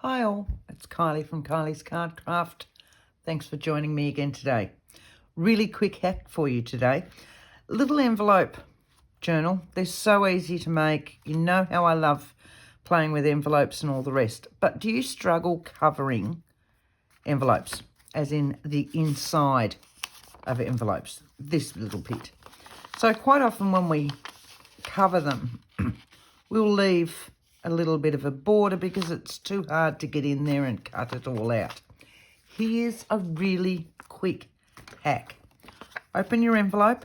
Hi all, it's Kylie from Kylie's Card Craft. Thanks for joining me again today. Really quick hack for you today. Little envelope journal. They're so easy to make. You know how I love playing with envelopes and all the rest. But do you struggle covering envelopes, as in the inside of envelopes? This little bit. So quite often when we cover them, we'll leave a little bit of a border because it's too hard to get in there and cut it all out. Here's a really quick hack. Open your envelope,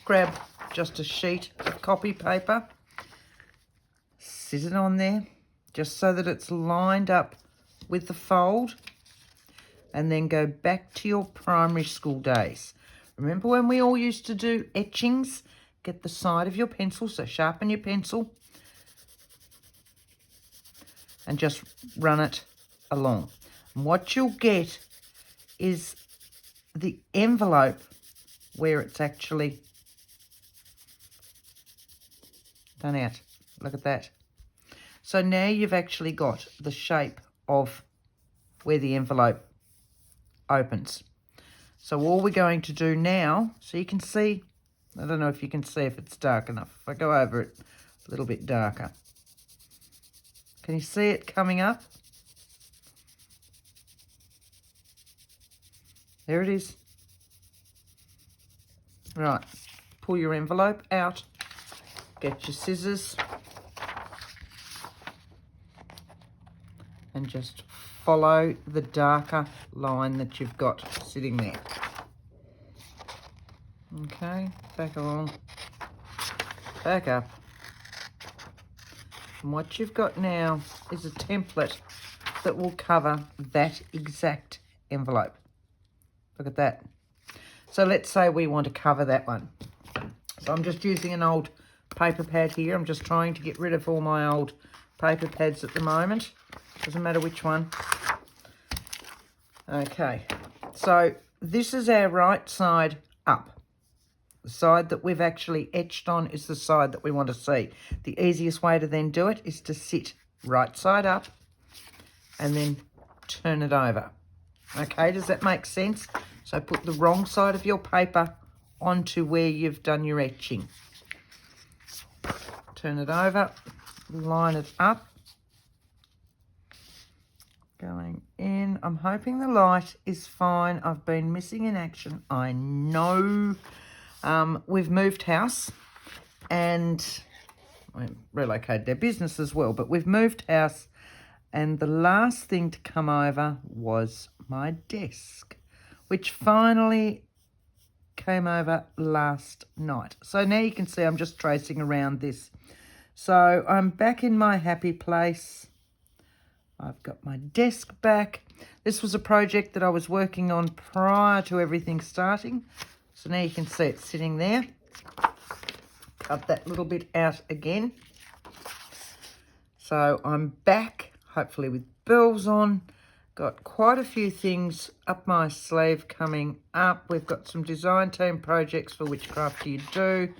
grab just a sheet of copy paper, sit it on there just so that it's lined up with the fold, and then go back to your primary school days. Remember when we all used to do etchings? Get the side of your pencil, so sharpen your pencil, and just run it along. And what you'll get is the envelope where it's actually done out. Look at that. So now you've actually got the shape of where the envelope opens. So all we're going to do now, so you can see, I don't know if you can see if it's dark enough. If I go over it a little bit darker. Can you see it coming up? There it is. Right, pull your envelope out, get your scissors, and just follow the darker line that you've got sitting there. Okay, back along, back up. And what you've got now is a template that will cover that exact envelope. Look at that. So let's say we want to cover that one. So I'm just using an old paper pad here. I'm just trying to get rid of all my old paper pads at the moment. Doesn't matter which one. Okay, so this is our right side up. The side that we've actually etched on is the side that we want to see. The easiest way to then do it is to sit right side up and then turn it over. Okay, does that make sense? So put the wrong side of your paper onto where you've done your etching. Turn it over, line it up. Going in. I'm hoping the light is fine. I've been missing in action, I know. We've moved house and relocated their business as well, but we've moved house, and the last thing to come over was my desk, which finally came over last night. So now you can see I'm just tracing around this. So I'm back in my happy place. I've got my desk back. This was a project that I was working on prior to everything starting. So now you can see it sitting there. Cut that little bit out again. So I'm back, hopefully with bells on. Got quite a few things up my sleeve coming up. We've got some design team projects for Which Craft Do You Do.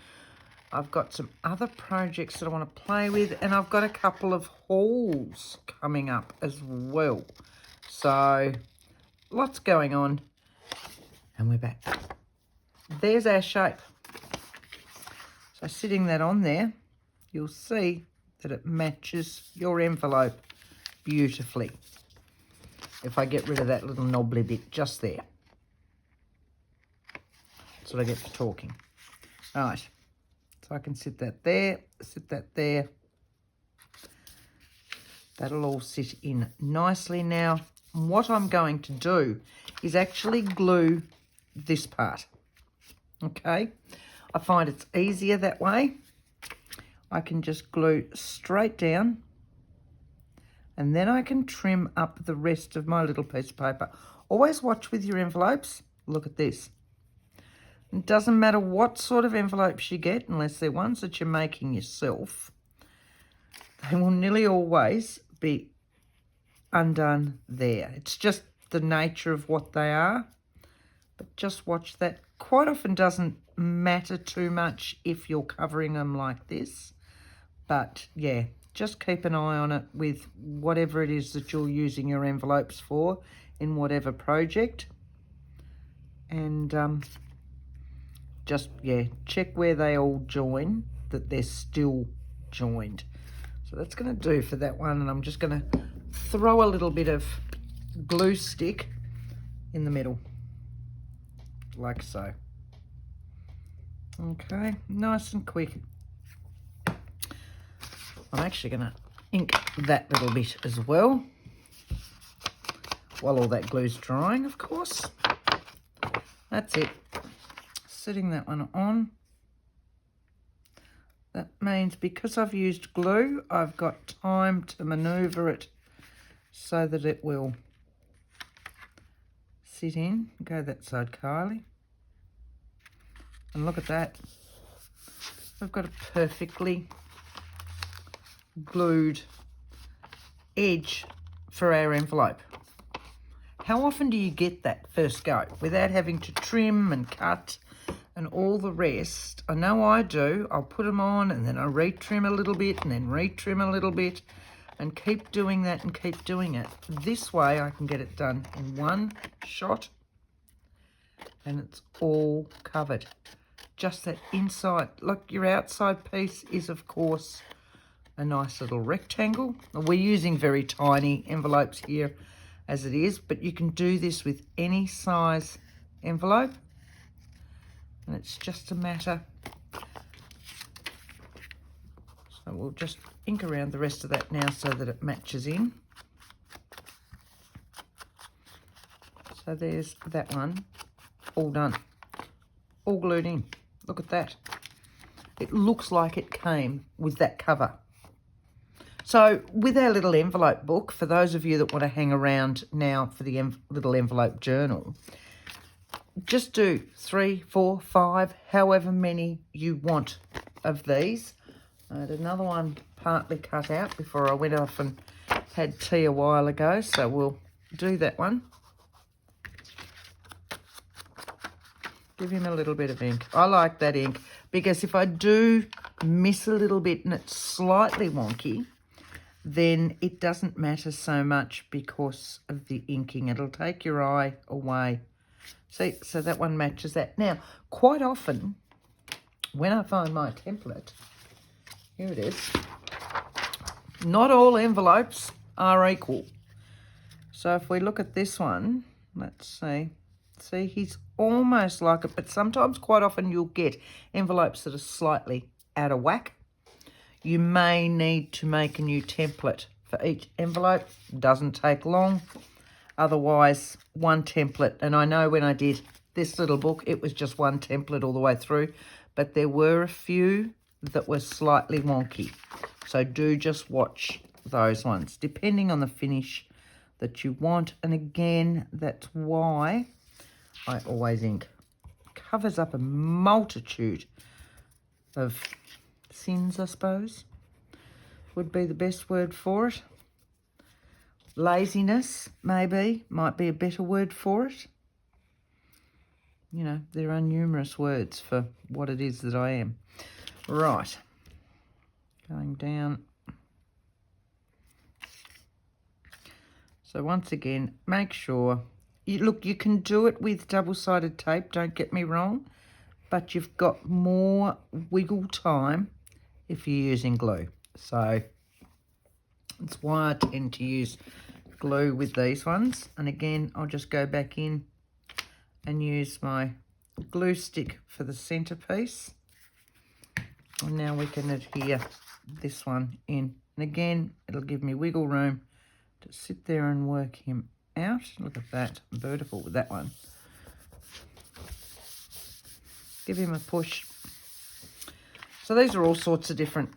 I've got some other projects that I want to play with, and I've got a couple of hauls coming up as well. So lots going on, and we're back. There's our shape. So sitting that on there, you'll see that it matches your envelope beautifully. If I get rid of that little knobbly bit just there. That's what I get for talking. All right. So I can sit that there, sit that there. That'll all sit in nicely now. And what I'm going to do is actually glue this part. Okay, I find it's easier that way. I can just glue straight down, and then I can trim up the rest of my little piece of paper. Always watch with your envelopes. Look at this. It doesn't matter what sort of envelopes you get, unless they're ones that you're making yourself. They will nearly always be undone there. It's just the nature of what they are. But just watch that. Quite often doesn't matter too much if you're covering them like this. But yeah, just keep an eye on it with whatever it is that you're using your envelopes for in whatever project. And just, yeah, check where they all join, that they're still joined. So that's going to do for that one. And I'm just going to throw a little bit of glue stick in the middle, like so. Okay, nice and quick. I'm actually going to ink that little bit as well, while all that glue's drying, of course. That's it. Setting that one on. That means because I've used glue, I've got time to manoeuvre it so that it will sit in. Go that side, Kylie. And look at that. We've got a perfectly glued edge for our envelope. How often do you get that first go without having to trim and cut and all the rest? I know I do. I'll put them on and then I retrim a little bit and then retrim a little bit and keep doing that and keep doing it. This way I can get it done in one shot and it's all covered. Just that inside. Look, your outside piece is, of course, a nice little rectangle. We're using very tiny envelopes here as it is, but you can do this with any size envelope. And it's just a matter. So we'll just ink around the rest of that now so that it matches in. So there's that one, all done, all glued in. Look at that. It looks like it came with that cover. So with our little envelope book, for those of you that want to hang around now for the little envelope journal, just do 3, 4, 5, however many you want of these. I had another one partly cut out before I went off and had tea a while ago, so we'll do that one. Give him a little bit of ink. I like that ink because if I do miss a little bit and it's slightly wonky, then it doesn't matter so much because of the inking. It'll take your eye away. See, so that one matches that. Now, quite often, when I find my template, here it is, not all envelopes are equal. So if we look at this one, let's see. See, he's almost like it, but sometimes, quite often, you'll get envelopes that are slightly out of whack. You may need to make a new template for each envelope. Doesn't take long. Otherwise, one template. And I know when I did this little book, it was just one template all the way through. But there were a few that were slightly wonky. So do just watch those ones, depending on the finish that you want. And again, that's why I always ink. Covers up a multitude of sins, I suppose, would be the best word for it. Laziness, maybe, might be a better word for it. You know, there are numerous words for what it is that I am. Right. Going down. So once again, make sure, you can do it with double-sided tape, don't get me wrong, but you've got more wiggle time if you're using glue. So that's why I tend to use glue with these ones. And again, I'll just go back in and use my glue stick for the centerpiece. And now we can adhere this one in. And again, it'll give me wiggle room to sit there and work him out. Look at that, beautiful with that one. Give him a push. So these are all sorts of different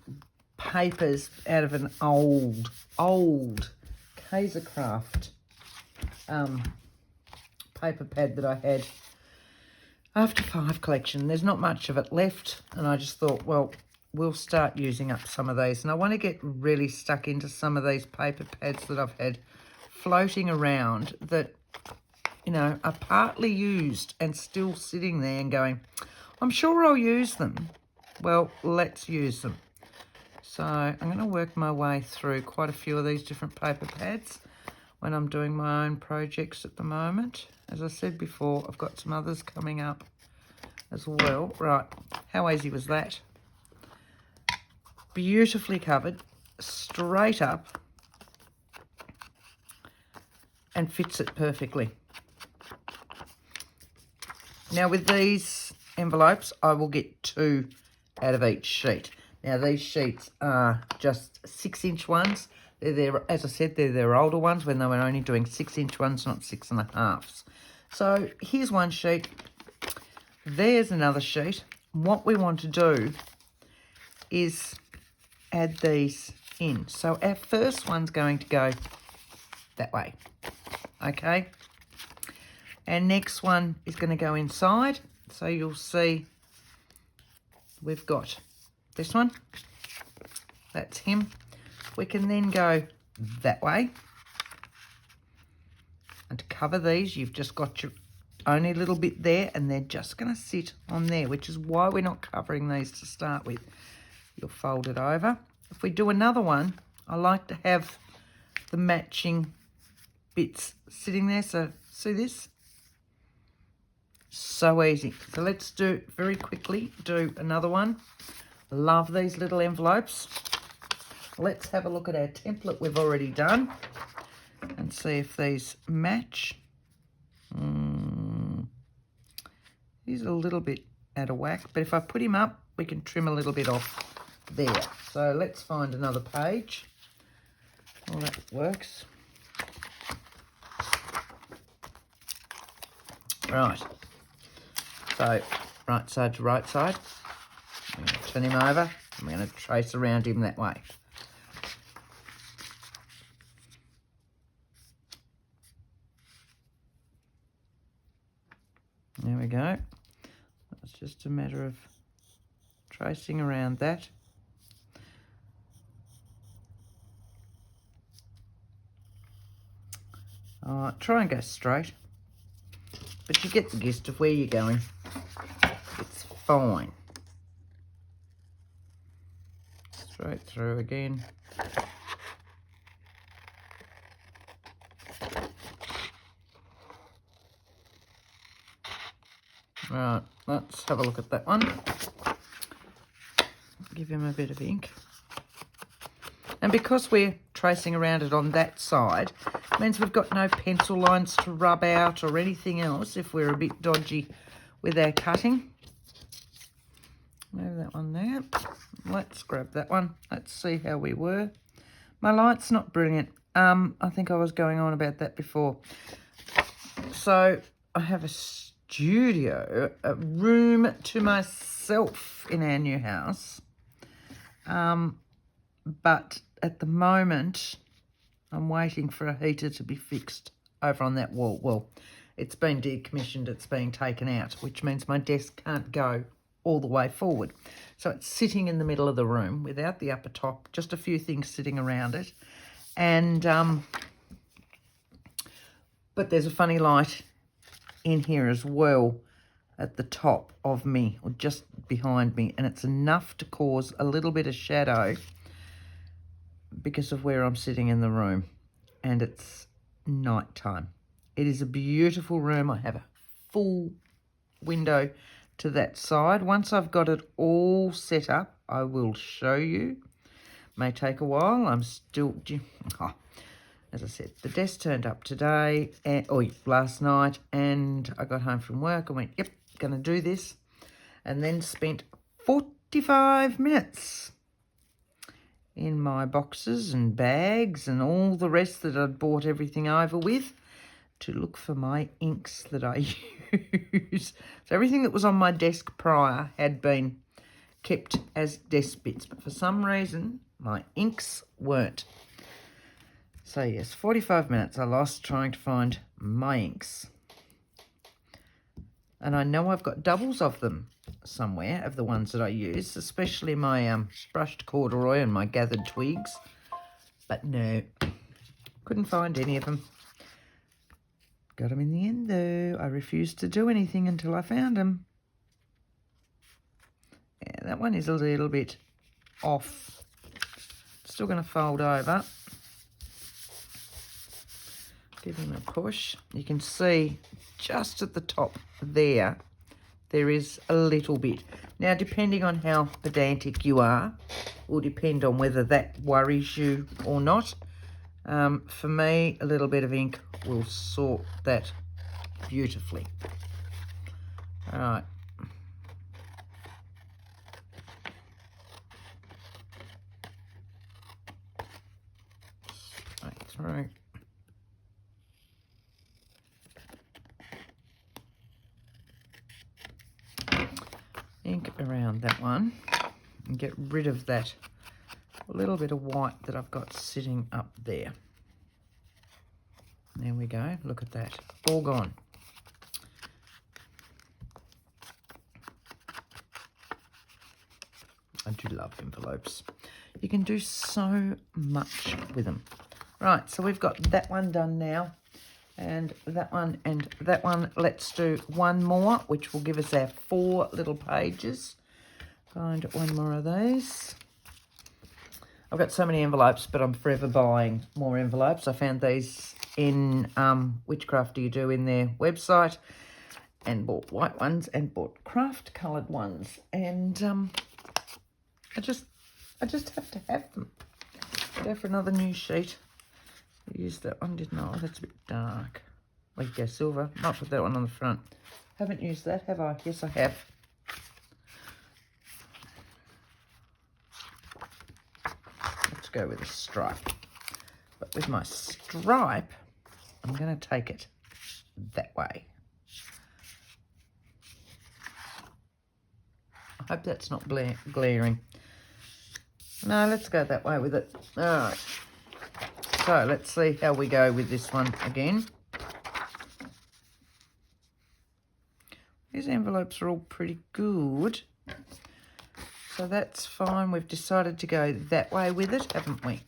papers out of an old Kaisercraft paper pad that I had after 5 collection. There's not much of it left, and I just thought, well, we'll start using up some of these. And I want to get really stuck into some of these paper pads that I've had floating around that, you know, are partly used and still sitting there and going, I'm sure I'll use them. Well, let's use them. So I'm going to work my way through quite a few of these different paper pads when I'm doing my own projects at the moment. As I said before, I've got some others coming up as well. Right, how easy was that? Beautifully covered, straight up, and fits it perfectly. Now with these envelopes, I will get 2 out of each sheet. Now these sheets are just 6-inch ones. As I said, they're their older ones when they were only doing 6-inch ones, not 6.5s. So here's one sheet. There's another sheet. What we want to do is add these in. So our first one's going to go that way, okay? Our next one is going to go inside. So you'll see we've got this one. That's him. We can then go that way. And to cover these, you've just got your only little bit there, and they're just going to sit on there, which is why we're not covering these to start with. You'll fold it over. If we do another one, I like to have the matching bits sitting there. So see this? So easy. So let's do very quickly, do another one. Love these little envelopes. Let's have a look at our template we've already done and see if these match. He's a little bit out of whack, but if I put him up, we can trim a little bit off there. So let's find another page. Well, that works. Right. So, right side to right side. I'm going to turn him over. I'm going to trace around him that way. There we go. It's just a matter of tracing around that. Try and go straight, but you get the gist of where you're going. It's fine. Straight through again. Right, let's have a look at that one. Give him a bit of ink. And because we're tracing around it on that side, it means we've got no pencil lines to rub out or anything else if we're a bit dodgy with our cutting. Move that one there. Let's grab that one. Let's see how we were. My light's not brilliant. I think I was going on about that before. So I have a studio, a room to myself in our new house. But at the moment, I'm waiting for a heater to be fixed over on that wall. Well, it's been decommissioned, it's being taken out, which means my desk can't go all the way forward. So it's sitting in the middle of the room without the upper top, just a few things sitting around it. And, but there's a funny light in here as well at the top of me, or just behind me, and it's enough to cause a little bit of shadow because of where I'm sitting in the room, and it's night time. It is a beautiful room. I have a full window to that side. Once I've got it all set up, I will show you. May take a while. I'm still, as I said, the desk turned up today, or last night, and I got home from work and went, yep, going to do this, and then spent 45 minutes in my boxes and bags and all the rest that I'd bought everything over with to look for my inks that I use. So everything that was on my desk prior had been kept as desk bits, but for some reason my inks weren't. So yes, 45 minutes I lost trying to find my inks. And I know I've got doubles of them somewhere, of the ones that I use, especially my brushed corduroy and my gathered twigs. But no, couldn't find any of them. Got them in the end though. I refused to do anything until I found them. Yeah, that one is a little bit off Still going to fold over. Give him a push. You can see just at the top there is a little bit. Now, depending on how pedantic you are, will depend on whether that worries you or not. For me, a little bit of ink will sort that beautifully. All right. Straight through. Ink around that one and get rid of that little bit of white that I've got sitting up there. There we go. Look at that. All gone. I do love envelopes. You can do so much with them. Right, so we've got that one done now. And that one and that one. Let's do one more, which will give us our 4 little pages. Find one more of these. I've got so many envelopes, but I'm forever buying more envelopes. I found these in Witchcraft Do You Do in their website, and bought white ones and bought craft coloured ones. And I just have to have them. Go for another new sheet. I used that one, didn't I? Oh, that's a bit dark. Like go silver. Might put that one on the front. Haven't used that, have I? Yes, I have. Let's go with a stripe. But with my stripe, I'm going to take it that way. I hope that's not glaring. No, let's go that way with it. All right. So let's see how we go with this one again. These envelopes are all pretty good. So that's fine. We've decided to go that way with it, haven't we?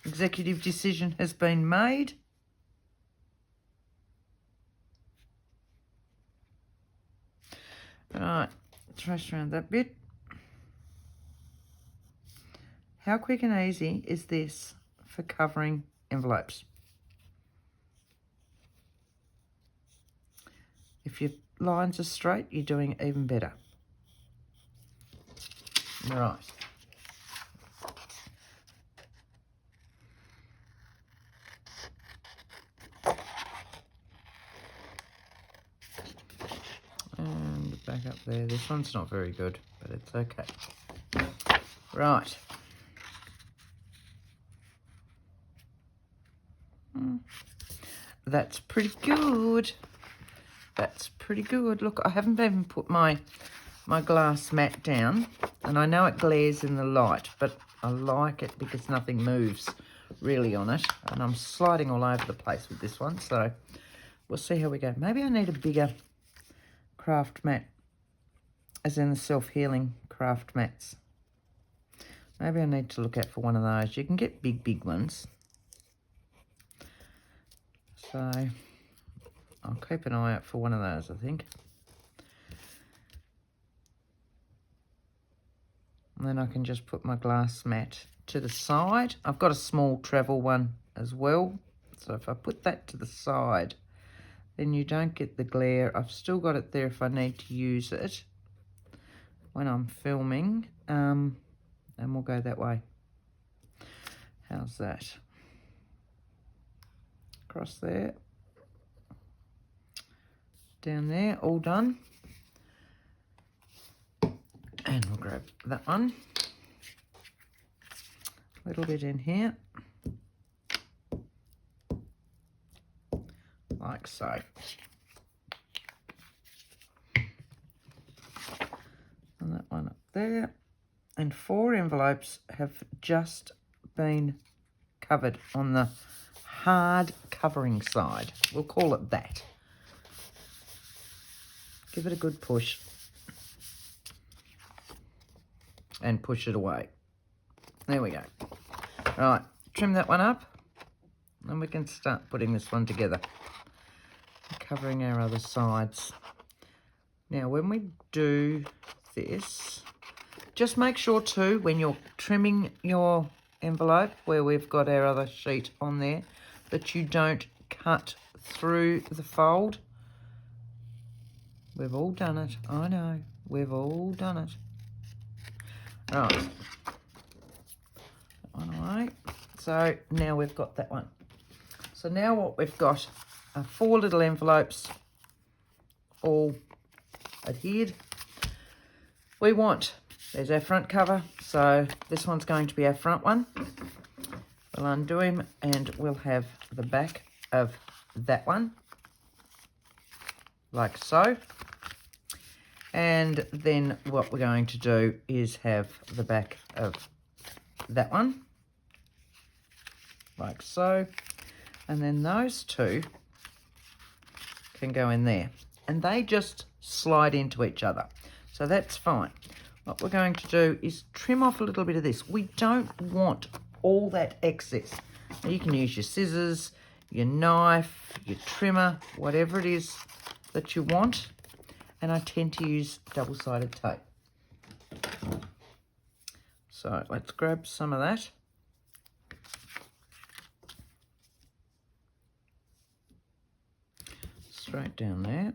Executive decision has been made. All right, trace around that bit. How quick and easy is this for covering envelopes? If your lines are straight, you're doing even better. Right. And back up there. This one's not very good, but it's okay. Right. That's pretty good. That's pretty good. Look, I haven't even put my glass mat down, and I know it glares in the light, but I like it because nothing moves really on it, and I'm sliding all over the place with this one, so we'll see how we go. Maybe I need a bigger craft mat, as in the self-healing craft mats. Maybe I need to look out for one of those. You can get big ones. So I'll keep an eye out for one of those, I think. And then I can just put my glass mat to the side. I've got a small travel one as well. So if I put that to the side, then you don't get the glare. I've still got it there if I need to use it when I'm filming. And we'll go that way. How's that? Across there. Down there, all done. And we'll grab that one. A little bit in here. Like so. And that one up there. And 4 envelopes have just been covered on the hard covering side. We'll call it that. Give it a good push. And push it away. There we go. Right, trim that one up. And we can start putting this one together. Covering our other sides. Now, when we do this, just make sure too, when you're trimming your envelope where we've got our other sheet on there, that you don't cut through the fold. We've all done it. I know. We've all done it. Right. That one away. So now we've got that one. So now what we've got are 4 little envelopes all adhered. We want, there's our front cover. So this one's going to be our front one. We'll undo him and we'll have the back of that one. Like so. And then what we're going to do is have the back of that one, like so. And then those two can go in there. And they just slide into each other. So that's fine. What we're going to do is trim off a little bit of this. We don't want all that excess. Now you can use your scissors, your knife, your trimmer, whatever it is that you want. And I tend to use double-sided tape. So let's grab some of that. Straight down there.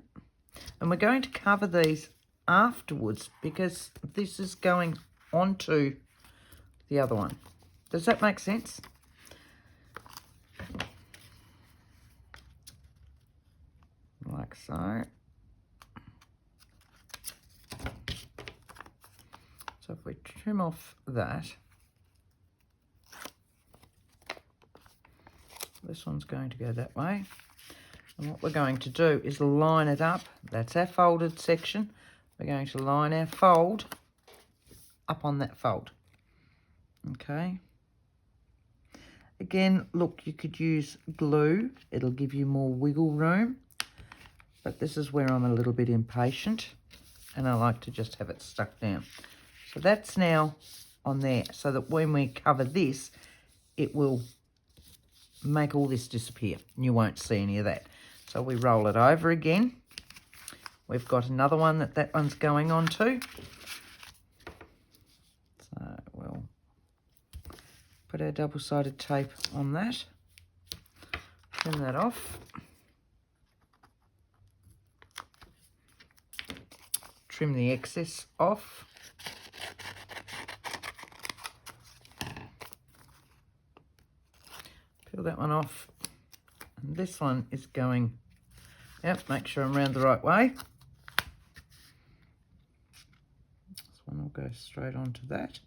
And we're going to cover these afterwards because this is going onto the other one. Does that make sense? Like so. So if we trim off that, this one's going to go that way. And what we're going to do is line it up. That's our folded section. We're going to line our fold up on that fold. Okay. Again, look, you could use glue. It'll give you more wiggle room. But this is where I'm a little bit impatient and I like to just have it stuck down. So that's now on there so that when we cover this, it will make all this disappear and you won't see any of that. So we roll it over again. We've got another one that one's going on to. So we'll put our double-sided tape on that. Trim that off. Trim the excess off. Peel that one off. And this one is going, yep, make sure I'm round the right way. This one will go straight onto that.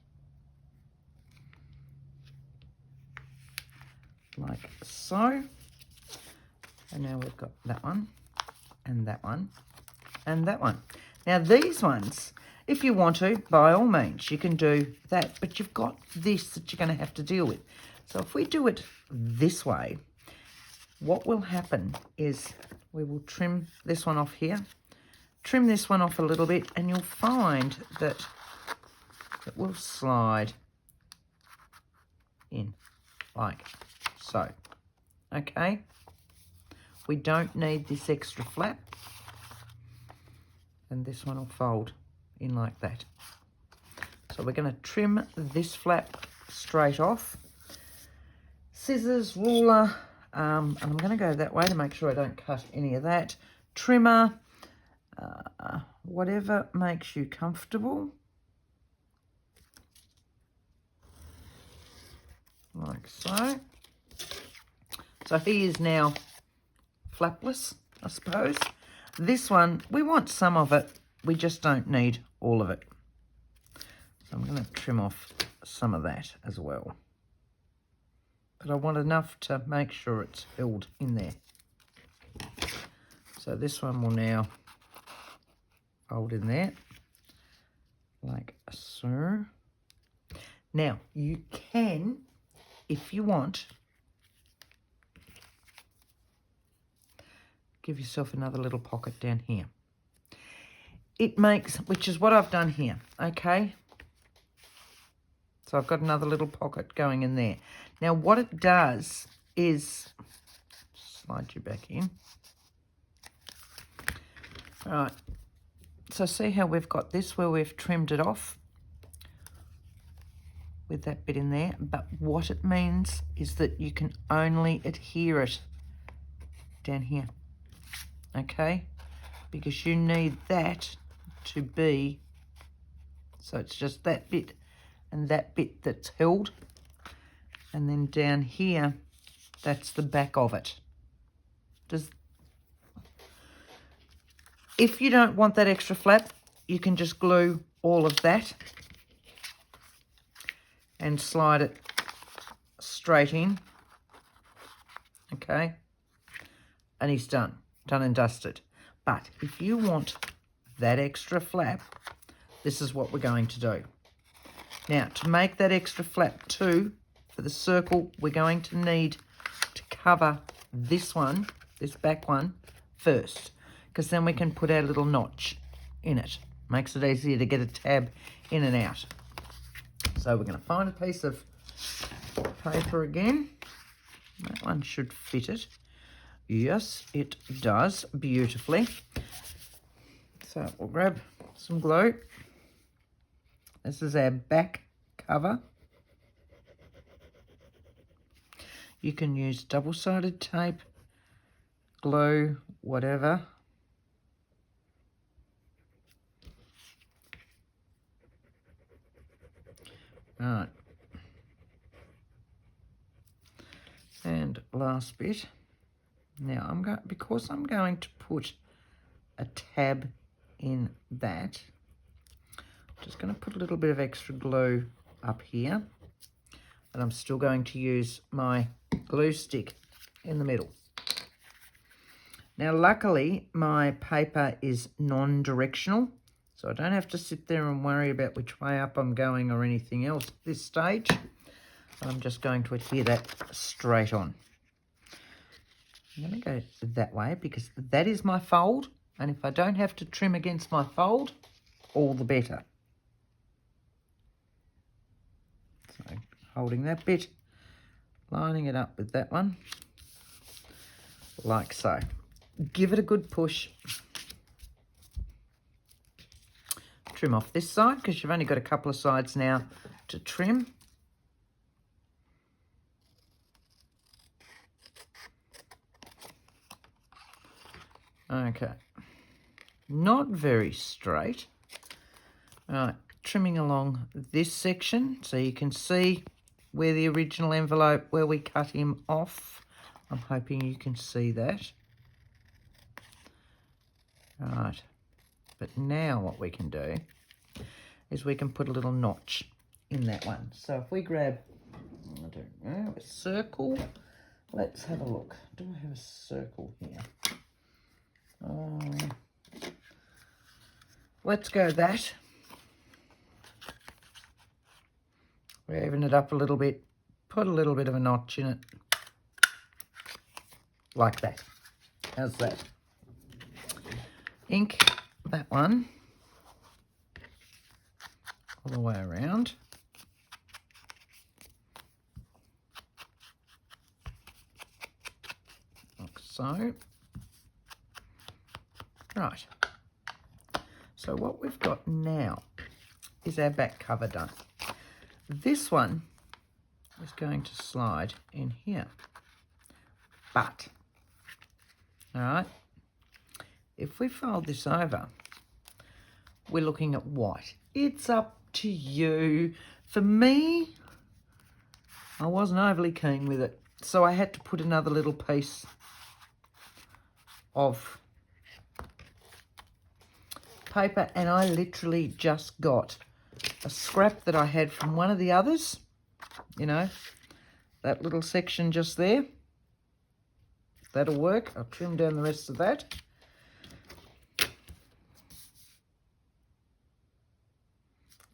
Like so. And now we've got that one, and that one, and that one. Now these ones, if you want to, by all means, you can do that, but you've got this that you're going to have to deal with. So if we do it this way, what will happen is we will trim this one off here, trim this one off a little bit, and you'll find that it will slide in like so. Okay? We don't need this extra flap. And this one will fold in like that. So we're going to trim this flap straight off. Scissors, ruler, and I'm going to go that way to make sure I don't cut any of that. Trimmer, whatever makes you comfortable. Like so. So he is now flapless, I suppose. This one, we want some of it. We just don't need all of it. So I'm going to trim off some of that as well. But I want enough to make sure it's held in there. So this one will now fold in there. Like so. Now, you can, if you want, give yourself another little pocket down here. It makes, which is what I've done here, okay? So I've got another little pocket going in there. Now what it does is, slide you back in. All right, so see how we've got this where we've trimmed it off? with that bit in there, but what it means is that you can only adhere it down here, okay? Because you need that to be, so it's just that bit and that bit that's held, and then down here, that's the back of it. If you don't want that extra flap, you can just glue all of that and slide it straight in, okay? And he's done and dusted. But if you want that extra flap, this is what we're going to do. Now, to make that extra flap too, for the circle, we're going to need to cover this one, this back one, first, because then we can put our little notch in it. Makes it easier to get a tab in and out. So we're going to find a piece of paper again. That one should fit it. Yes, it does beautifully. So we'll grab some glue. This is our back cover. You can use double-sided tape, glue, whatever. Right. And last bit. Now because I'm going to put a tab in that, I'm just going to put a little bit of extra glue up here, and I'm still going to use my glue stick in the middle. Now luckily my paper is non-directional, so I don't have to sit there and worry about which way up I'm going or anything else at this stage. I'm just going to adhere that straight on. I'm going to go that way because that is my fold, and if I don't have to trim against my fold, all the better. So holding that bit, lining it up with that one, like so. Give it a good push. Trim off this side because you've only got a couple of sides now to trim. Okay, not very straight. All right, trimming along this section so you can see where the original envelope, where we cut him off. I'm hoping you can see that. All right, but now what we can do is we can put a little notch in that one. So if we grab, I don't know, a circle. Let's have a look. Do I have a circle here? Let's go that. We even it up a little bit, put a little bit of a notch in it, like that. How's that? Ink that one all the way around. Like so. Right, so what we've got now is our back cover done. This one is going to slide in here, but, all right, if we fold this over, we're looking at white. It's up to you. For me, I wasn't overly keen with it, so I had to put another little piece of paper, and I literally just got a scrap that I had from one of the others, you know, that little section just there. That'll work. I'll trim down the rest of that.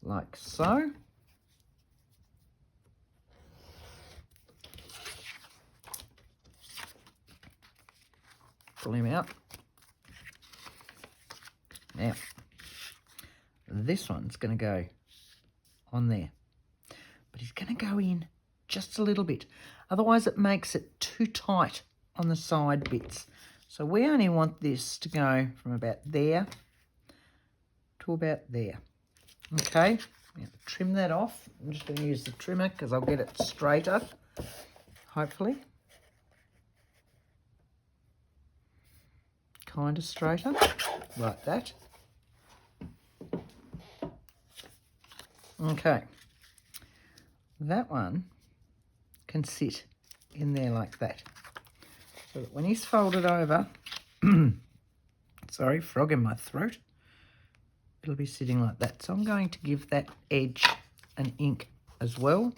Like so. Pull him out. Now, this one's going to go on there, but he's going to go in just a little bit. Otherwise, it makes it too tight on the side bits. So we only want this to go from about there to about there. Okay, Now, trim that off. I'm just going to use the trimmer because I'll get it straighter, hopefully. Kind of straighter, like that. Okay, that one can sit in there like that. So that when he's folded over, sorry, frog in my throat, it'll be sitting like that. So I'm going to give that edge an ink as well,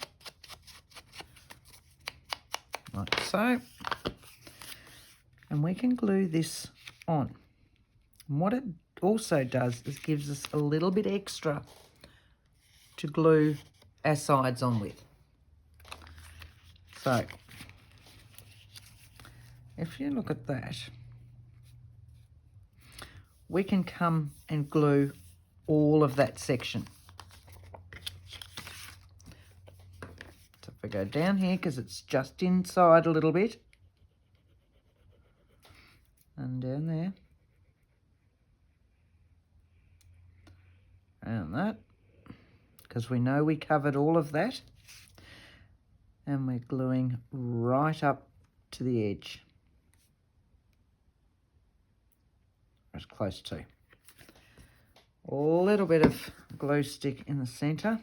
like so. And we can glue this on. And what it also does is gives us a little bit extra to glue our sides on with. So if you look at that, we can come and glue all of that section. So if we go down here, because it's just inside a little bit, and down there, and that, because we know we covered all of that, and we're gluing right up to the edge, as close to. A little bit of glue stick in the centre,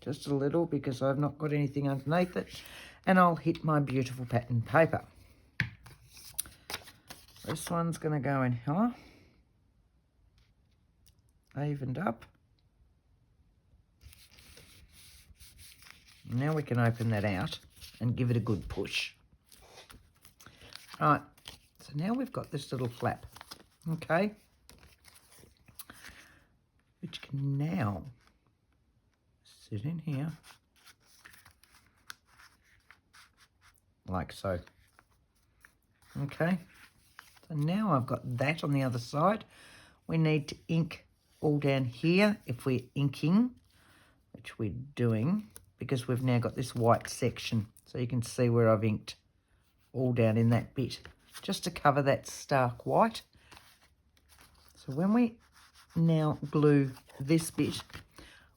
just a little, because I've not got anything underneath it, and I'll hit my beautiful pattern paper. This one's going to go in here, evened up. Now we can open that out and give it a good push. Right, so now we've got this little flap, okay, which can now sit in here like so. Okay, so now I've got that on the other side. We need to ink all down here if we're inking, which we're doing, because we've now got this white section. So you can see where I've inked all down in that bit, just to cover that stark white. So when we now glue this bit,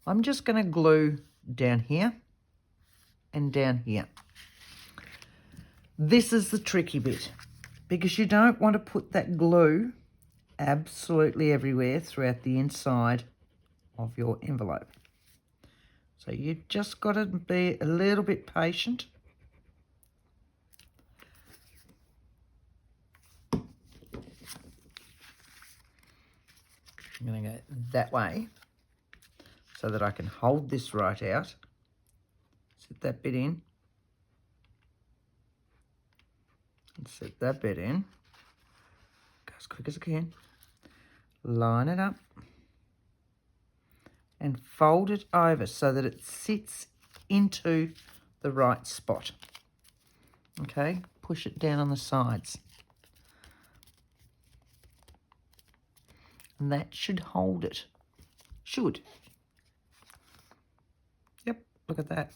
I'm just going to glue down here and down here. This is the tricky bit, because you don't want to put that glue absolutely everywhere throughout the inside of your envelope. So you've just got to be a little bit patient. I'm going to go that way so that I can hold this right out. Sit that bit in. And sit that bit in. Go as quick as I can. Line it up. And fold it over so that it sits into the right spot. Okay, push it down on the sides. And that should hold it. Should. Yep, look at that.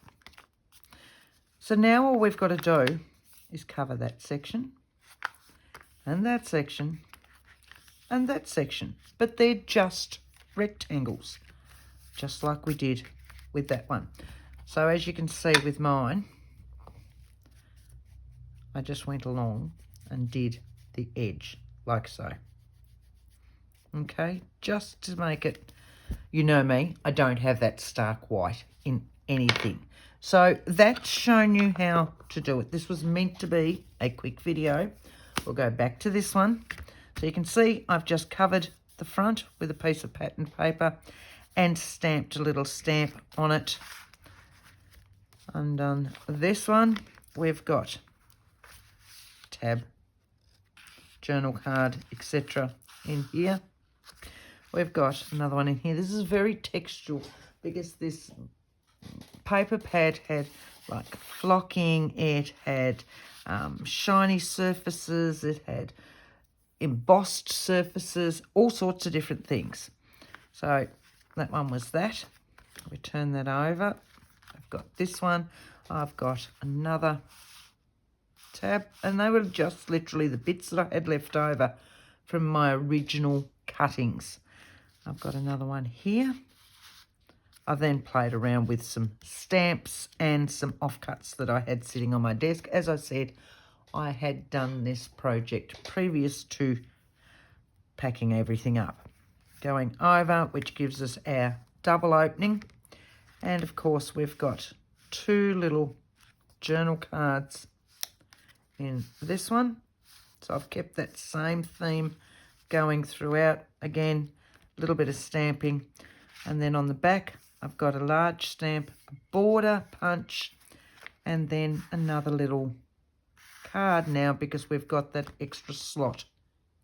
So now all we've got to do is cover that section, and that section, and that section. But they're just rectangles, just like we did with that one. So as you can see with mine, I just went along and did the edge like so. Okay, just to make it, you know me, I don't have that stark white in anything. So that's shown you how to do it. This was meant to be a quick video. We'll go back to this one. So you can see I've just covered the front with a piece of pattern paper and stamped a little stamp on it. And on this one, we've got tab, journal card, etc. in here. We've got another one in here. This is very textural because this paper pad had like flocking, it had shiny surfaces, it had embossed surfaces, all sorts of different things. So that one was that. We turn that over. I've got this one. I've got another tab, and they were just literally the bits that I had left over from my original cuttings. I've got another one here. I then played around with some stamps and some offcuts that I had sitting on my desk. As I said, I had done this project previous to packing everything up. Going over, which gives us our double opening. And of course, we've got 2 little journal cards in this one. So I've kept that same theme going throughout. Again, a little bit of stamping. And then on the back, I've got a large stamp, a border punch, and then another little card now because we've got that extra slot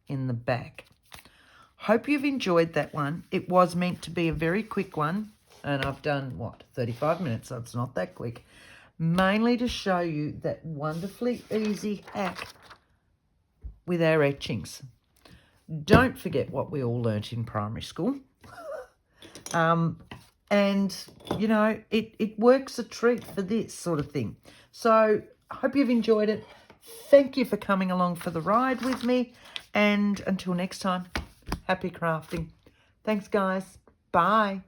in the back. Hope you've enjoyed that one. It was meant to be a very quick one, and I've done, 35 minutes, so it's not that quick. Mainly to show you that wonderfully easy hack with our etchings. Don't forget what we all learnt in primary school. And, you know, it works a treat for this sort of thing. So I hope you've enjoyed it. Thank you for coming along for the ride with me. And until next time, happy crafting. Thanks, guys. Bye.